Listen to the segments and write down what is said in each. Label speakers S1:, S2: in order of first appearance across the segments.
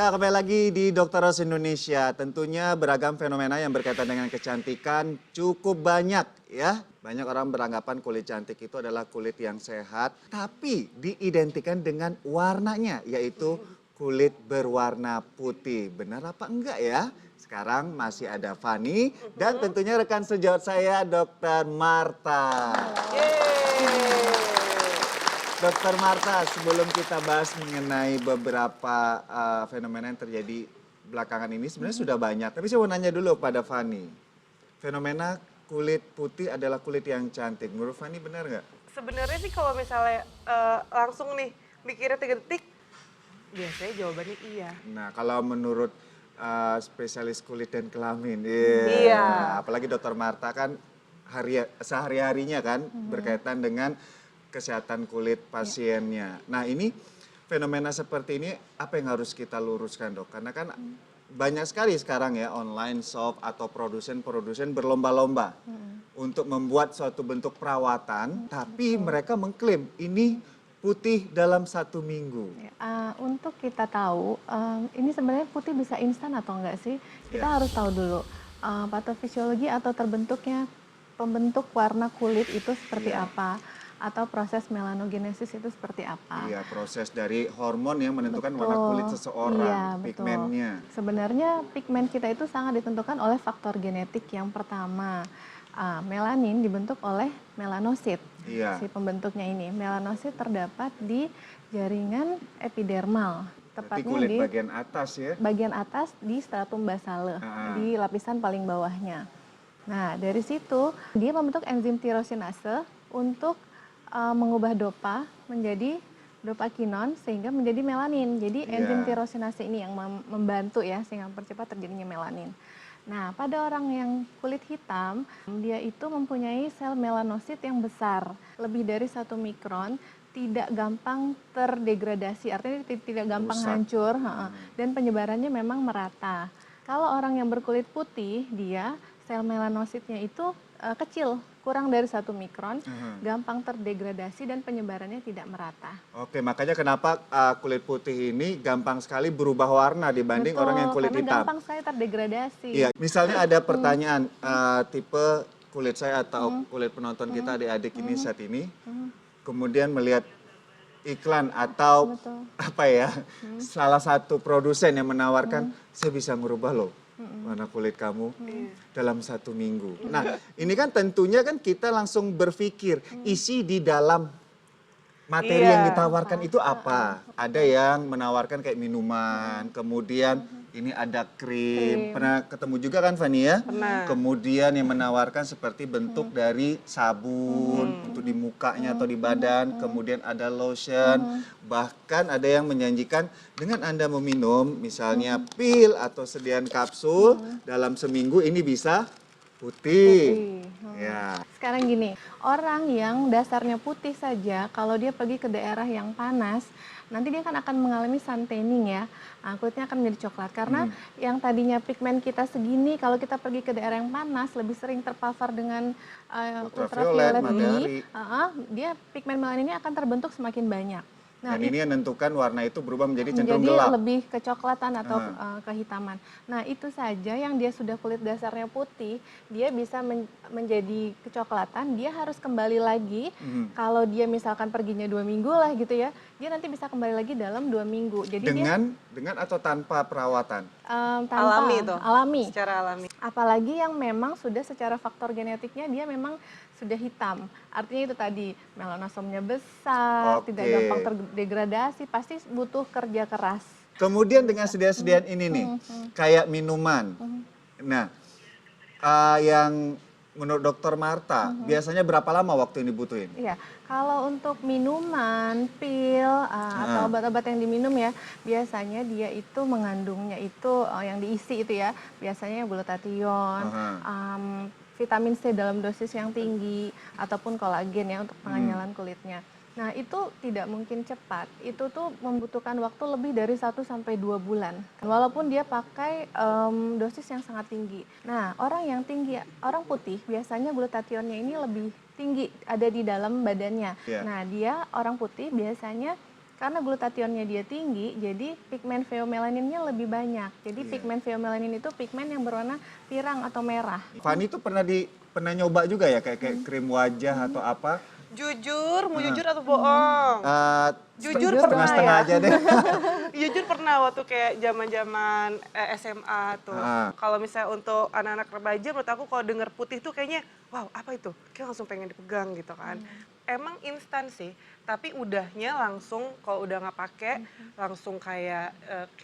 S1: Ya, kembali lagi di Dokter Rose Indonesia. Tentunya beragam fenomena yang berkaitan dengan kecantikan cukup banyak ya. Banyak orang beranggapan kulit cantik itu adalah kulit yang sehat, tapi diidentikan dengan warnanya, yaitu kulit berwarna putih. Benar apa enggak ya? Sekarang masih ada Fani dan tentunya rekan sejawat saya Dokter Marta. Dokter Marta, sebelum kita bahas mengenai beberapa fenomena yang terjadi belakangan ini, sebenarnya sudah banyak. Tapi saya mau nanya dulu pada Fani. Fenomena kulit putih adalah kulit yang cantik. Menurut Fani benar nggak?
S2: Sebenarnya sih kalau misalnya langsung nih mikirnya 3 detik, biasanya jawabannya iya.
S1: Nah, kalau menurut spesialis kulit dan kelamin,
S2: Iya.
S1: apalagi Dokter Marta kan sehari-harinya kan berkaitan dengan kesehatan kulit pasiennya. Nah, ini fenomena seperti ini apa yang harus kita luruskan, Dok? Karena kan banyak sekali sekarang ya online shop atau produsen-produsen berlomba-lomba untuk membuat suatu bentuk perawatan, tapi mereka mengklaim ini putih dalam 1 minggu.
S3: Untuk kita tahu, ini sebenarnya putih bisa instan atau enggak sih? Kita
S1: Ya.
S3: harus tahu dulu patofisiologi atau terbentuknya pembentuk warna kulit itu seperti
S1: Iya.
S3: apa, atau proses melanogenesis itu seperti apa.
S1: Iya, proses dari hormon yang menentukan warna
S3: Betul.
S1: kulit seseorang,
S3: Iya, betul.
S1: pigmennya.
S3: Sebenarnya pigmen kita itu sangat ditentukan oleh faktor genetik. Yang pertama, melanin dibentuk oleh melanosit.
S1: Iya.
S3: Si pembentuknya ini, melanosit terdapat di jaringan epidermal.
S1: Berarti
S3: Tepatnya
S1: kulit
S3: di
S1: bagian atas ya.
S3: bagian atas di stratum basale, di lapisan paling bawahnya. Nah, dari situ dia membentuk enzim tirosinase untuk mengubah dopa menjadi dopakinon sehingga menjadi melanin. Jadi enzim tirosinase ini yang membantu ya sehingga mempercepat terjadinya melanin. Nah, pada orang yang kulit hitam, dia itu mempunyai sel melanosit yang besar, lebih dari 1 mikron, tidak gampang terdegradasi, artinya tidak gampang
S1: Rusak.
S3: hancur, dan penyebarannya memang merata. Kalau orang yang berkulit putih, dia sel melanositnya itu kecil, kurang dari 1 mikron, gampang terdegradasi dan penyebarannya tidak merata.
S1: Oke, makanya kenapa kulit putih ini gampang sekali berubah warna dibanding orang yang kulit
S3: karena
S1: hitam.
S3: gampang sekali terdegradasi.
S1: Iya, misalnya ada pertanyaan tipe kulit saya atau kulit penonton kita adik-adik ini saat ini, kemudian melihat iklan atau
S3: Betul.
S1: apa ya, salah satu produsen yang menawarkan, saya bisa merubah loh warna kulit kamu dalam 1 minggu. Nah, ini kan tentunya kan kita langsung berpikir isi di dalam materi yang ditawarkan itu apa? Ada yang menawarkan kayak minuman, kemudian ini ada krim. Pernah ketemu juga kan Fani ya?
S2: Pernah.
S1: Kemudian yang menawarkan seperti bentuk dari sabun untuk di mukanya atau di badan, kemudian ada lotion, bahkan ada yang menjanjikan dengan Anda meminum misalnya pil atau sediaan kapsul dalam seminggu ini bisa putih. Ya.
S3: Sekarang gini, orang yang dasarnya putih saja, kalau dia pergi ke daerah yang panas, nanti dia akan mengalami sun tanning ya. Kulitnya akan menjadi coklat karena yang tadinya pigmen kita segini, kalau kita pergi ke daerah yang panas, lebih sering terpapar dengan
S1: Ultraviolet,
S3: ultraviolet
S1: matahari.
S3: dia pigmen melanin ini akan terbentuk semakin banyak. Nah,
S1: Dan ini yang menentukan warna itu berubah menjadi cenderung
S3: menjadi
S1: gelap.
S3: lebih kecoklatan atau kehitaman. Nah, itu saja yang dia sudah kulit dasarnya putih, dia bisa menjadi kecoklatan, dia harus kembali lagi. Kalau dia misalkan perginya 2 minggu lah gitu ya, dia nanti bisa kembali lagi dalam 2 minggu. Jadi
S1: Dengan atau tanpa perawatan?
S3: tanpa
S2: Alami itu.
S3: alami.
S2: Secara alami.
S3: Apalagi yang memang sudah secara faktor genetiknya dia memang sudah hitam. Artinya itu tadi melanosomnya besar, tidak
S1: Oke.
S3: gampang terdegradasi, pasti butuh kerja keras.
S1: Kemudian dengan sediaan-sediaan ini nih, kayak minuman. Nah, yang menurut Dokter Marta, biasanya berapa lama waktu yang dibutuhin?
S3: Iya, kalau untuk minuman, pil, atau obat-obat yang diminum ya, biasanya dia itu mengandungnya itu yang diisi itu ya, biasanya glutathione, vitamin C dalam dosis yang tinggi, ataupun kolagen ya untuk penganyalan kulitnya. Nah, itu tidak mungkin cepat. Itu tuh membutuhkan waktu lebih dari 1 sampai 2 bulan. Walaupun dia pakai dosis yang sangat tinggi. Nah, orang yang tinggi, orang putih biasanya glutathione-nya ini lebih tinggi ada di dalam badannya.
S1: Yeah.
S3: Nah, dia orang putih biasanya karena glutationnya dia tinggi, jadi pigmen pheomelaninnya lebih banyak. Jadi pigmen pheomelanin itu pigmen yang berwarna pirang atau merah.
S1: Fani tuh pernah nyoba juga ya kayak krim wajah atau apa?
S2: Jujur, mau jujur atau bohong? Jujur pernah
S1: setengah-setengah
S2: ya.
S1: aja deh.
S2: Jujur pernah waktu kayak zaman-zaman SMA tuh. Kalau misalnya untuk anak-anak remaja, menurut aku kalau denger putih tuh kayaknya, wow apa itu? Kayak langsung pengen dipegang gitu kan. Emang instan sih, tapi udahnya langsung kalau udah nggak pakai langsung kayak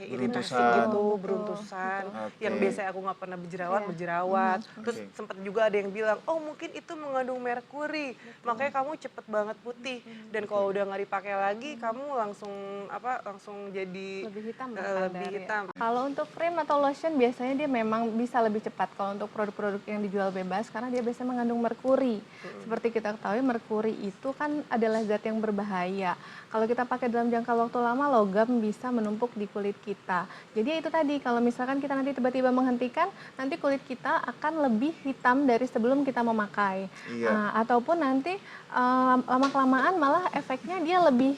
S2: iritasi
S1: Beruntusan.
S2: gitu,
S3: Betul,
S2: beruntusan.
S1: Oke.
S2: Yang biasanya aku nggak pernah berjerawat,
S3: Iya.
S2: berjerawat. Terus
S1: Oke.
S2: sempat juga ada yang bilang, oh mungkin itu mengandung merkuri, makanya kamu cepet banget putih. Dan kalau udah nggak dipakai lagi, kamu langsung jadi
S3: Lebih hitam
S2: lebih
S3: kadar, ya.
S2: hitam.
S3: Kalau untuk krim atau lotion biasanya dia memang bisa lebih cepat kalau untuk produk-produk yang dijual bebas karena dia biasanya mengandung merkuri. Seperti kita ketahui merkuri itu kan adalah zat yang berbahaya. Kalau kita pakai dalam jangka waktu lama logam bisa menumpuk di kulit kita. Jadi itu tadi kalau misalkan kita nanti tiba-tiba menghentikan nanti kulit kita akan lebih hitam dari sebelum kita memakai.
S1: Iya.
S3: Ataupun nanti lama-kelamaan malah efeknya dia lebih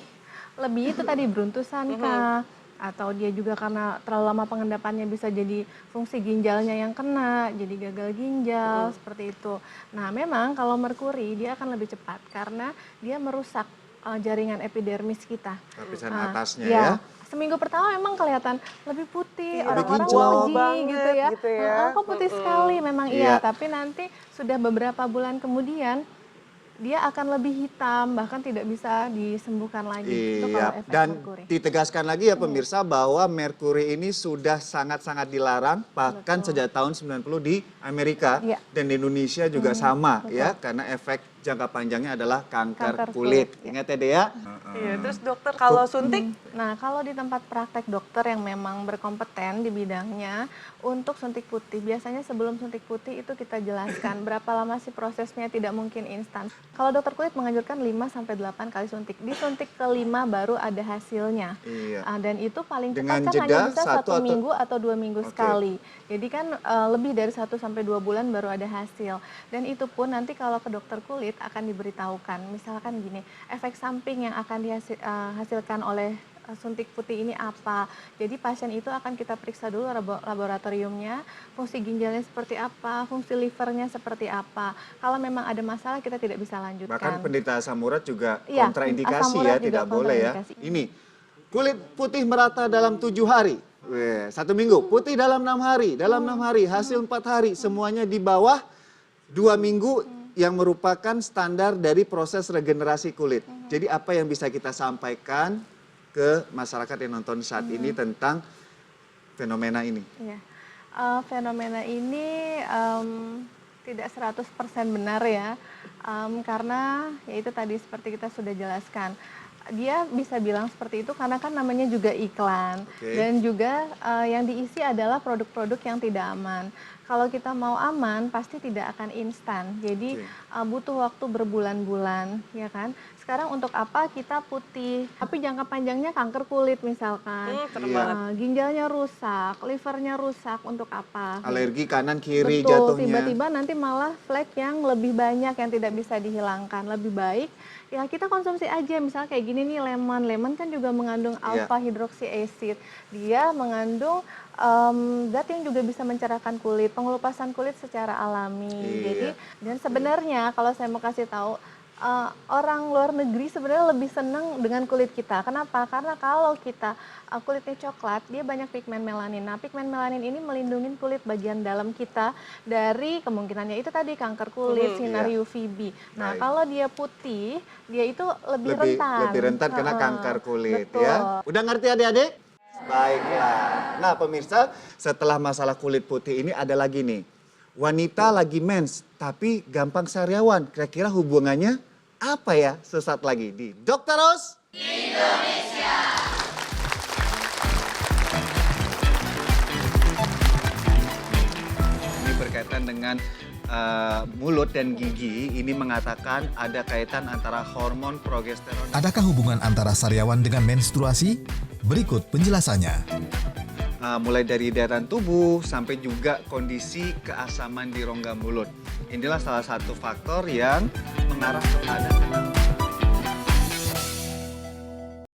S3: itu tadi beruntusan kah, atau dia juga karena terlalu lama pengendapannya bisa jadi fungsi ginjalnya yang kena, jadi gagal ginjal seperti itu. Nah, memang kalau merkuri dia akan lebih cepat karena dia merusak jaringan epidermis kita.
S1: Lapisan atasnya
S3: Iya.
S1: ya.
S3: Seminggu pertama memang kelihatan lebih putih,
S2: Iya,
S3: orang-orang
S1: kinclong
S3: memuji
S2: banget
S3: gitu ya.
S2: gitu ya.
S3: Kok putih sekali, memang
S1: Iya.
S3: iya. Tapi nanti sudah beberapa bulan kemudian dia akan lebih hitam, bahkan tidak bisa disembuhkan lagi. Itu kalau
S1: Iya,
S3: efek
S1: dan
S3: merkuri.
S1: ditegaskan lagi ya pemirsa bahwa merkuri ini sudah sangat-sangat dilarang bahkan sejak tahun 90 di Amerika
S3: Iya.
S1: dan di Indonesia juga sama ya karena efek jangka panjangnya adalah kanker
S3: Kanker
S1: kulit.
S3: kulit, ya.
S1: Ingat ya Dea?
S2: Iya, terus dokter kalau suntik,
S3: Nah, kalau di tempat praktek dokter yang memang berkompeten di bidangnya, untuk suntik putih, biasanya sebelum suntik putih itu kita jelaskan berapa lama sih prosesnya, tidak mungkin instan. Kalau dokter kulit menganjurkan 5-8 kali suntik. Di suntik kelima baru ada hasilnya.
S1: Iya.
S3: Dan itu paling
S1: Dengan
S3: cepat kan
S1: jeda
S3: hanya bisa 1
S1: 1 atau-
S3: minggu atau 2 minggu
S1: Oke.
S3: sekali. Jadi kan lebih dari 1-2 bulan baru ada hasil. Dan itu pun nanti kalau ke dokter kulit akan diberitahukan. Misalkan gini, efek samping yang akan dihasilkan oleh suntik putih ini apa. Jadi pasien itu akan kita periksa dulu laboratoriumnya, fungsi ginjalnya seperti apa, fungsi livernya seperti apa. Kalau memang ada masalah kita tidak bisa lanjutkan.
S1: Bahkan penderita asam urat juga
S3: Iya,
S1: kontraindikasi
S3: asam urat
S1: ya,
S3: juga
S1: tidak boleh ya.
S3: kontraindikasi.
S1: Ini, kulit putih merata dalam 7 hari. 1 minggu, putih dalam 6 hari, dalam 6 hari, hasil 4 hari, semuanya di bawah 2 minggu yang merupakan standar dari proses regenerasi kulit. Jadi apa yang bisa kita sampaikan ke masyarakat yang nonton saat ini tentang fenomena ini?
S3: Iya. Fenomena ini tidak 100% benar ya, karena ya itu tadi seperti kita sudah jelaskan. Dia bisa bilang seperti itu karena kan namanya juga iklan.
S1: Oke.
S3: Dan juga yang diisi adalah produk-produk yang tidak aman. Kalau kita mau aman pasti tidak akan instan. Jadi butuh waktu berbulan-bulan, ya kan? Sekarang untuk apa kita putih, tapi jangka panjangnya kanker kulit misalkan.
S2: serem
S1: Iya.
S2: banget.
S3: Ginjalnya rusak, livernya rusak, untuk apa?
S1: Alergi kanan kiri
S3: Betul,
S1: jatuhnya.
S3: tiba-tiba nanti malah flek yang lebih banyak yang tidak bisa dihilangkan. Lebih baik ya kita konsumsi aja, misalnya kayak gini nih lemon kan juga mengandung
S1: Iya.
S3: alpha hydroxy acid. Dia mengandung zat yang juga bisa mencerahkan kulit, pengelupasan kulit secara alami.
S1: Iya.
S3: Jadi dan sebenarnya kalau saya mau kasih tahu orang luar negeri sebenarnya lebih senang dengan kulit kita. Kenapa? Karena kalau kita kulitnya coklat, dia banyak pigmen melanin. Nah, pigmen melanin ini melindungi kulit bagian dalam kita dari kemungkinannya itu tadi kanker kulit, sinar
S1: Iya.
S3: UVB. Nah,
S1: Baik.
S3: kalau dia putih, dia itu lebih rentan.
S1: Lebih rentan kena
S3: Heeh,
S1: kanker kulit
S3: betul.
S1: ya. Udah ngerti adik-adik? Baiklah. Nah pemirsa, setelah masalah kulit putih ini ada lagi nih. Wanita lagi mens, tapi gampang sariawan. Kira-kira hubungannya apa ya? Sesaat lagi di Dokter Ros ini berkaitan dengan mulut dan gigi. Ini mengatakan ada kaitan antara hormon progesteron.
S4: Adakah hubungan antara sariawan dengan menstruasi? Berikut penjelasannya.
S1: Mulai dari daya tubuh sampai juga kondisi keasaman di rongga mulut. Inilah salah satu faktor yang mengarah kepada